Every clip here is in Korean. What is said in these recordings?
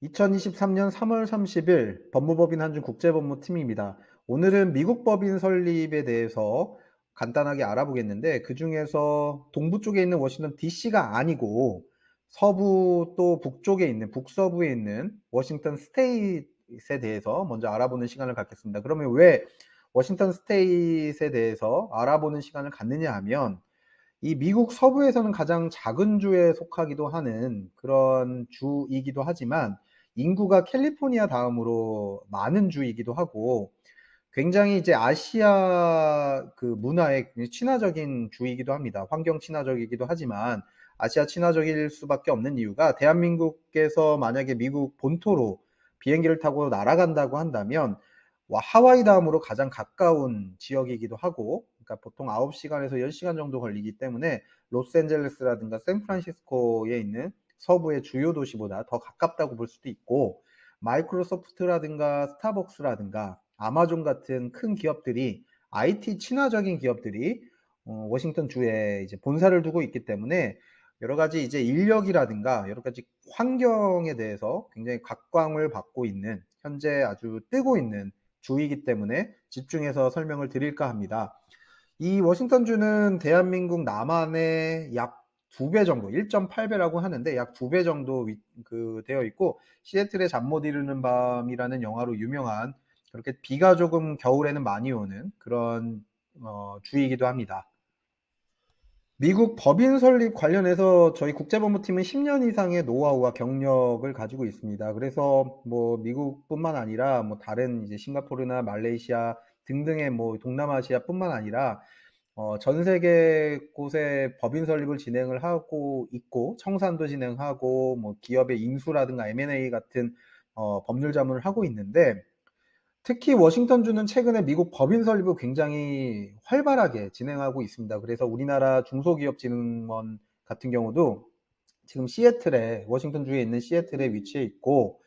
2023년 3월 30일 법무법인 한중 국제법무팀입니다. 오늘은 미국 법인 설립에 대해서 간단하게 알아보겠는데 그 중에서 동부 쪽에 있는 워싱턴 DC가 아니고 서부 또 북쪽에 있는 북서부에 있는 워싱턴 스테이트에 대해서 먼저 알아보는 시간을 갖겠습니다. 그러면 왜 워싱턴 스테이트에 대해서 알아보는 시간을 갖느냐 하면 이 미국 서부에서는 가장 작은 주에 속하기도 하는 그런 주이기도 하지만 인구가 캘리포니아 다음으로 많은 주이기도 하고 굉장히 이제 아시아 그 문화에 친화적인 주이기도 합니다. 환경 친화적이기도 하지만 아시아 친화적일 수밖에 없는 이유가 대한민국에서 만약에 미국 본토로 비행기를 타고 날아간다고 한다면 하와이 다음으로 가장 가까운 지역이기도 하고 그러니까 보통 9시간에서 10시간 정도 걸리기 때문에 로스앤젤레스라든가 샌프란시스코에 있는 서부의 주요 도시보다 더 가깝다고 볼 수도 있고 마이크로소프트라든가 스타벅스라든가 아마존 같은 큰 기업들이 IT 친화적인 기업들이 워싱턴 주에 이제 본사를 두고 있기 때문에 여러 가지 이제 인력이라든가 여러 가지 환경에 대해서 굉장히 각광을 받고 있는 현재 아주 뜨고 있는 주이기 때문에 집중해서 설명을 드릴까 합니다. 이 워싱턴주는 대한민국 남한의 약 2배 정도, 1.8배라고 하는데 약 2배 정도 되어 있고 시애틀의 잠 못 이루는 밤이라는 영화로 유명한 그렇게 비가 조금 겨울에는 많이 오는 그런 주이기도 합니다. 미국 법인 설립 관련해서 저희 국제법무팀은 10년 이상의 노하우와 경력을 가지고 있습니다. 그래서 뭐 미국뿐만 아니라 뭐 다른 이제 싱가포르나 말레이시아 등등의 뭐 동남아시아뿐만 아니라 전 세계 곳에 법인 설립을 진행을 하고 있고 청산도 진행하고 뭐 기업의 인수라든가 M&A 같은 법률 자문을 하고 있는데 특히 워싱턴주는 최근에 미국 법인 설립을 굉장히 활발하게 진행하고 있습니다. 그래서 우리나라 중소기업진흥원 같은 경우도 지금 시애틀에 워싱턴주에 있는 시애틀에 위치해 있고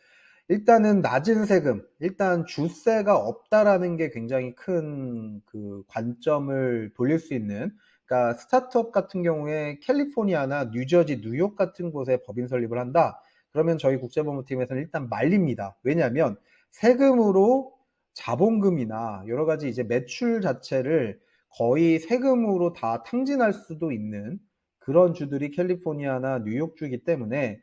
일단은 낮은 세금, 일단 주세가 없다라는 게 굉장히 큰 그 관점을 돌릴 수 있는 그러니까 스타트업 같은 경우에 캘리포니아나 뉴저지, 뉴욕 같은 곳에 법인 설립을 한다. 그러면 저희 국제법무팀에서는 일단 말립니다. 왜냐하면 세금으로 자본금이나 여러 가지 이제 매출 자체를 거의 세금으로 다 탕진할 수도 있는 그런 주들이 캘리포니아나 뉴욕주이기 때문에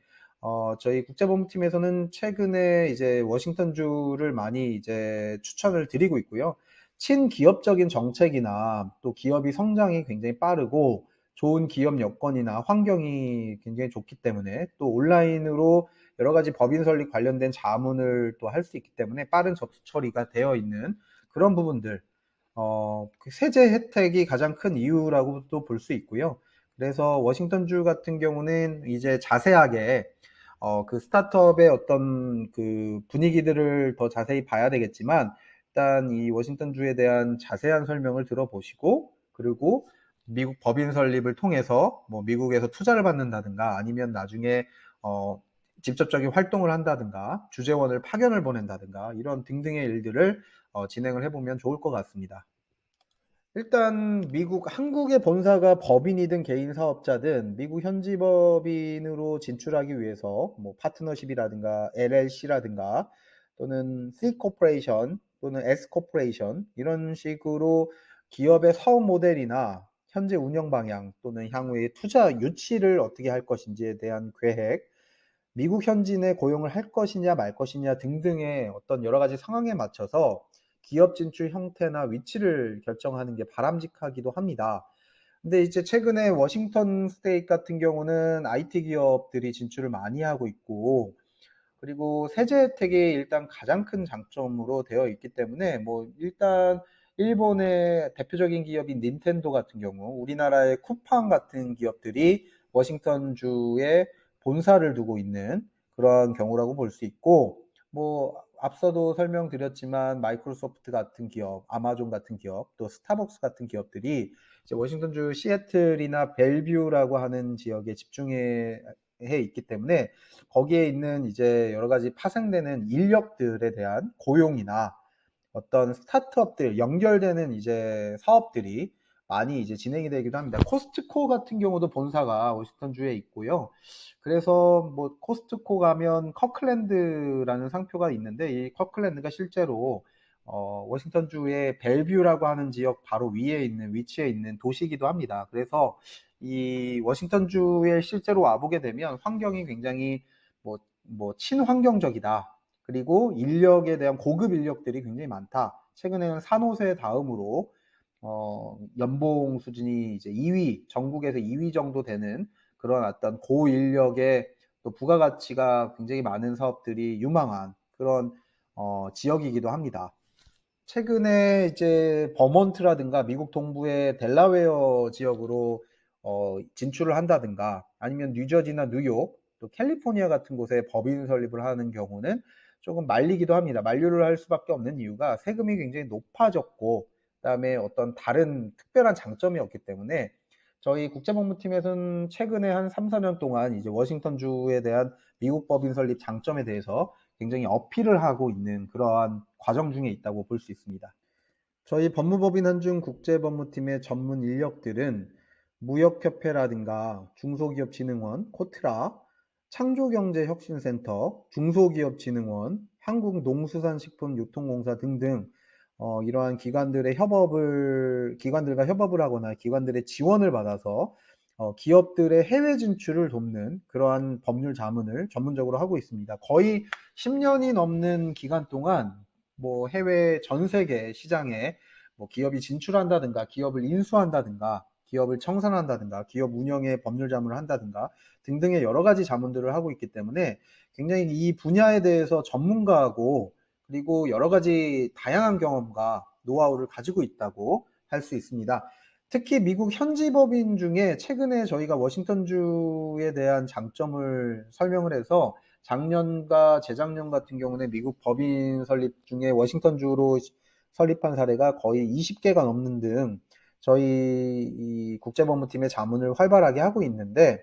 저희 국제법무팀에서는 최근에 이제 워싱턴주를 많이 이제 추천을 드리고 있고요. 친기업적인 정책이나 또 기업이 성장이 굉장히 빠르고 좋은 기업 여건이나 환경이 굉장히 좋기 때문에 또 온라인으로 여러 가지 법인 설립 관련된 자문을 또 할 수 있기 때문에 빠른 접수 처리가 되어 있는 그런 부분들, 그 세제 혜택이 가장 큰 이유라고도 볼 수 있고요. 그래서 워싱턴주 같은 경우는 이제 자세하게 그 스타트업의 어떤 그 분위기들을 더 자세히 봐야 되겠지만 일단 이 워싱턴주에 대한 자세한 설명을 들어보시고 그리고 미국 법인 설립을 통해서 뭐 미국에서 투자를 받는다든가 아니면 나중에 어 직접적인 활동을 한다든가 주재원을 파견을 보낸다든가 이런 등등의 일들을 진행을 해보면 좋을 것 같습니다. 일단 미국 한국의 본사가 법인이든 개인 사업자든 미국 현지 법인으로 진출하기 위해서 뭐 파트너십이라든가 LLC라든가 또는 C 코퍼레이션 또는 S 코퍼레이션 이런 식으로 기업의 사업 모델이나 현재 운영 방향 또는 향후의 투자 유치를 어떻게 할 것인지에 대한 계획, 미국 현지인의 고용을 할 것이냐 말 것이냐 등등의 어떤 여러 가지 상황에 맞춰서 기업 진출 형태나 위치를 결정하는 게 바람직하기도 합니다. 근데 이제 최근에 워싱턴 스테이트 같은 경우는 IT 기업들이 진출을 많이 하고 있고 그리고 세제 혜택이 일단 가장 큰 장점으로 되어 있기 때문에 뭐 일단 일본의 대표적인 기업인 닌텐도 같은 경우 우리나라의 쿠팡 같은 기업들이 워싱턴 주에 본사를 두고 있는 그러한 경우라고 볼 수 있고 뭐 앞서도 설명드렸지만 마이크로소프트 같은 기업, 아마존 같은 기업, 또 스타벅스 같은 기업들이 이제 워싱턴주 시애틀이나 벨뷰라고 하는 지역에 집중해 있기 때문에 거기에 있는 이제 여러 가지 파생되는 인력들에 대한 고용이나 어떤 스타트업들 연결되는 이제 사업들이 많이 이제 진행이 되기도 합니다. 코스트코 같은 경우도 본사가 워싱턴주에 있고요. 그래서 뭐 코스트코 가면 커클랜드라는 상표가 있는데 이 커클랜드가 실제로 워싱턴주의 벨뷰라고 하는 지역 바로 위에 있는 위치에 있는 도시이기도 합니다. 그래서 이 워싱턴주에 실제로 와보게 되면 환경이 굉장히 친환경적이다. 그리고 인력에 대한 고급 인력들이 굉장히 많다. 최근에는 산호세 다음으로 연봉 수준이 이제 2위, 전국에서 2위 정도 되는 그런 어떤 고인력의 또 부가가치가 굉장히 많은 사업들이 유망한 그런 지역이기도 합니다. 최근에 이제 버몬트라든가 미국 동부의 델라웨어 지역으로 진출을 한다든가 아니면 뉴저지나 뉴욕 또 캘리포니아 같은 곳에 법인 설립을 하는 경우는 조금 말리기도 합니다. 만류를 할 수밖에 없는 이유가 세금이 굉장히 높아졌고 그다음에 어떤 다른 특별한 장점이 없기 때문에 저희 국제법무팀에서는 최근에 한 3, 4년 동안 이제 워싱턴주에 대한 미국 법인 설립 장점에 대해서 굉장히 어필을 하고 있는 그러한 과정 중에 있다고 볼 수 있습니다. 저희 법무법인 한중 국제법무팀의 전문 인력들은 무역협회라든가 중소기업진흥원, 코트라, 창조경제혁신센터, 중소기업진흥원, 한국농수산식품유통공사 등등 이러한 기관들과 협업을 하거나 기관들의 지원을 받아서 기업들의 해외 진출을 돕는 그러한 법률 자문을 전문적으로 하고 있습니다. 거의 10년이 넘는 기간 동안 뭐 해외 전 세계 시장에 뭐 기업이 진출한다든가 기업을 인수한다든가 기업을 청산한다든가 기업 운영에 법률 자문을 한다든가 등등의 여러 가지 자문들을 하고 있기 때문에 굉장히 이 분야에 대해서 전문가하고 그리고 여러 가지 다양한 경험과 노하우를 가지고 있다고 할 수 있습니다. 특히 미국 현지 법인 중에 최근에 저희가 워싱턴주에 대한 장점을 설명을 해서 작년과 재작년 같은 경우는 미국 법인 설립 중에 워싱턴주로 설립한 사례가 거의 20개가 넘는 등 저희 이 국제법무팀의 자문을 활발하게 하고 있는데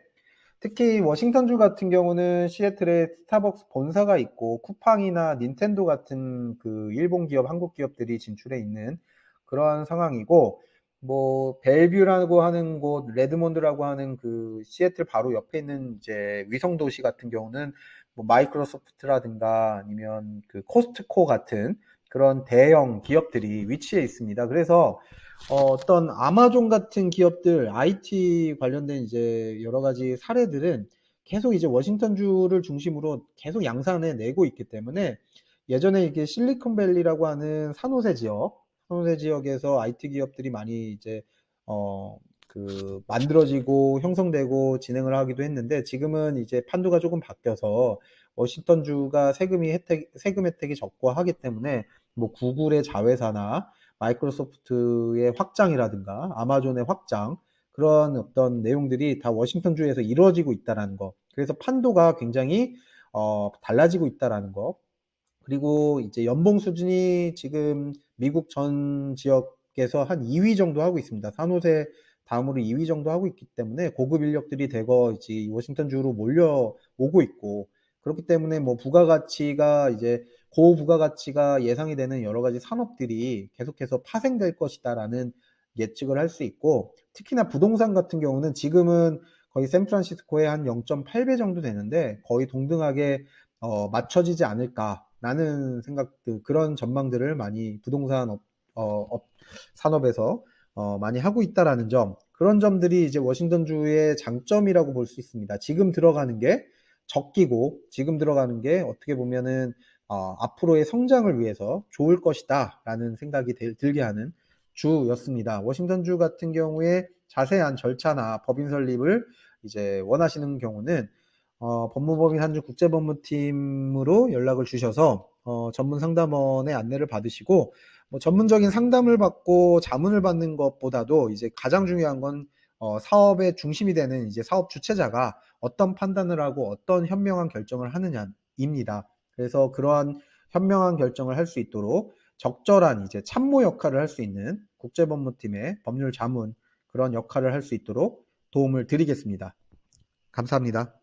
특히 워싱턴주 같은 경우는 시애틀에 스타벅스 본사가 있고 쿠팡이나 닌텐도 같은 그 일본 기업, 한국 기업들이 진출해 있는 그러한 상황이고 뭐 벨뷰라고 하는 곳, 레드몬드라고 하는 그 시애틀 바로 옆에 있는 이제 위성 도시 같은 경우는 뭐 마이크로소프트라든가 아니면 그 코스트코 같은 그런 대형 기업들이 위치해 있습니다. 그래서 어떤 아마존 같은 기업들, IT 관련된 이제 여러 가지 사례들은 계속 이제 워싱턴주를 중심으로 계속 양산해 내고 있기 때문에 예전에 이게 실리콘밸리라고 하는 산호세 지역에서 IT 기업들이 많이 이제 만들어지고 형성되고 진행을 하기도 했는데 지금은 이제 판도가 조금 바뀌어서 워싱턴주가 세금 혜택이 적고 하기 때문에 뭐 구글의 자회사나 마이크로소프트의 확장이라든가 아마존의 확장 그런 어떤 내용들이 다 워싱턴주에서 이루어지고 있다라는 거. 그래서 판도가 굉장히 달라지고 있다라는 거. 그리고 이제 연봉 수준이 지금 미국 전 지역에서 한 2위 정도 하고 있습니다. 산호세 다음으로 2위 정도 하고 있기 때문에 고급 인력들이 대거 이제 워싱턴주로 몰려오고 있고 그렇기 때문에 뭐 부가가치가 이제 고부가가치가 예상이 되는 여러 가지 산업들이 계속해서 파생될 것이다라는 예측을 할 수 있고 특히나 부동산 같은 경우는 지금은 거의 샌프란시스코의 한 0.8배 정도 되는데 거의 동등하게 맞춰지지 않을까라는 생각들 그런 전망들을 많이 부동산 산업에서 많이 하고 있다라는 점 그런 점들이 이제 워싱턴주의 장점이라고 볼 수 있습니다. 지금 들어가는 게 적기고 지금 들어가는 게 어떻게 보면은 앞으로의 성장을 위해서 좋을 것이다라는 생각이 들게 하는 주였습니다. 워싱턴주 같은 경우에 자세한 절차나 법인 설립을 이제 원하시는 경우는 법무법인 한주 국제법무팀으로 연락을 주셔서 전문 상담원의 안내를 받으시고 뭐 전문적인 상담을 받고 자문을 받는 것보다도 이제 가장 중요한 건 사업의 중심이 되는 이제 사업 주체자가 어떤 판단을 하고 어떤 현명한 결정을 하느냐입니다. 그래서 그러한 현명한 결정을 할 수 있도록 적절한 이제 참모 역할을 할 수 있는 국제법무팀의 법률 자문 그런 역할을 할 수 있도록 도움을 드리겠습니다. 감사합니다.